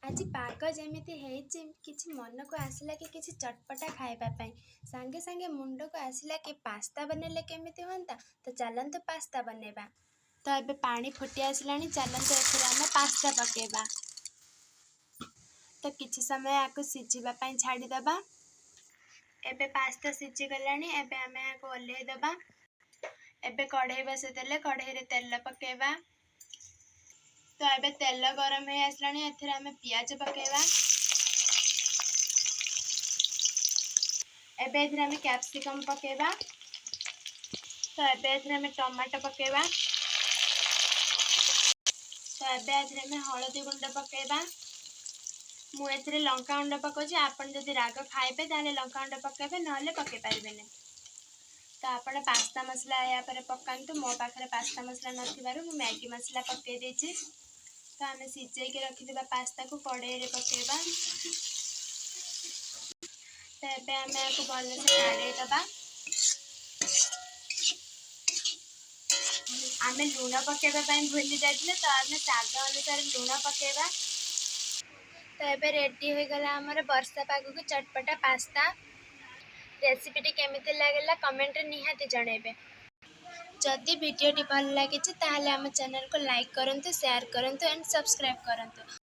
ଆଜି ପାଗ ଯେମିତି ହେଇଛି କିଛି ମନକୁ ଆସିଲା କି କିଛି ଚଟପଟା ଖାଇବା ପାଇଁ। ସାଙ୍ଗେ ସାଙ୍ଗେ ମୁଣ୍ଡକୁ ଆସିଲା କି ପାସ୍ତା ବନେଇଲେ କେମିତି ହୁଅନ୍ତା। ତ ଚାଲନ୍ତୁ ପାସ୍ତା ବନେଇବା। ତ ଏବେ ପାଣି ଫୁଟି ଆସିଲାଣି, ଚାଲନ୍ତୁ ଏଥିରେ ଆମେ ପାସ୍ତା ପକେଇବା। ତ କିଛି ସମୟ ଆକୁ ସିଝିବା ପାଇଁ ଛାଡ଼ିଦେବା। ଏବେ ପାସ୍ତା ସିଝିଗଲାଣି, ଏବେ ଆମେ ଏହାକୁ ଓହ୍ଲେଇ ଦେବା। ଏବେ କଢ଼େଇ ବସାଇଦେଲେ, କଢ଼େଇରେ ତେଲ ପକେଇବା। ତ ଏବେ ତେଲ ଗରମ ହେଇ ଆସିଲାଣି, ଏଥିରେ ଆମେ ପିଆଜ ପକେଇବା। ଏବେ ଏଥିରେ ଆମେ କ୍ୟାପ୍ସିକମ୍ ପକେଇବା। ତ ଏବେ ଏଥିରେ ଆମେ ଟମାଟୋ ପକେଇବା। ତ ଏବେ ଏଥିରେ ଆମେ ହଳଦୀ ଗୁଣ୍ଡ ପକେଇବା। ମୁଁ ଏଥିରେ ଲଙ୍କାଗୁଣ୍ଡ ପକାଉଛି। ଆପଣ ଯଦି ରାଗ ଖାଇବେ ତାହେଲେ ଲଙ୍କାଗୁଣ୍ଡ ପକାଇବେ, ନହେଲେ ପକାଇ ପାରିବେନି। ତ ଆପଣ ପାସ୍ତା ମସଲା ୟା ପରେ ପକାନ୍ତୁ। ମୋ ପାଖରେ ପାସ୍ତା ମସଲା ନଥିବାରୁ ମୁଁ ମ୍ୟାଗି ମସଲା ପକାଇ ଦେଇଛି। ତ ଆମେ ସିଝେଇକି ରଖିଥିବା ପାସ୍ତାକୁ କଢ଼େଇରେ ପକାଇବା। ତ ଏବେ ଆମେ ଏହାକୁ ଭଲସେ ନାଡ଼େଇ ଦେବା। ଆମେ ଲୁଣ ପକାଇବା ପାଇଁ ଭୁଲି ଯାଇଥିଲେ, ତ ଆମେ ସ୍ୱାଦ ଅନୁସାରେ ଲୁଣ ପକାଇବା। ତ ଏବେ ରେଡ଼ି ହୋଇଗଲା ଆମର ବର୍ଷା ପାଗକୁ ଚଟପଟା ପାସ୍ତା। ରେସିପିଟି କେମିତି ଲାଗିଲା କମେଣ୍ଟରେ ନିହାତି ଜଣାଇବେ। ଯଦି ଭିଡ଼ିଓଟି ଭଲ ଲାଗିଛି ତାହେଲେ ଆମ ଚ୍ୟାନେଲକୁ ଲାଇକ୍ କରନ୍ତୁ, ସେୟାର କରନ୍ତୁ ଆଣ୍ଡ ସବସ୍କ୍ରାଇବ୍ କରନ୍ତୁ।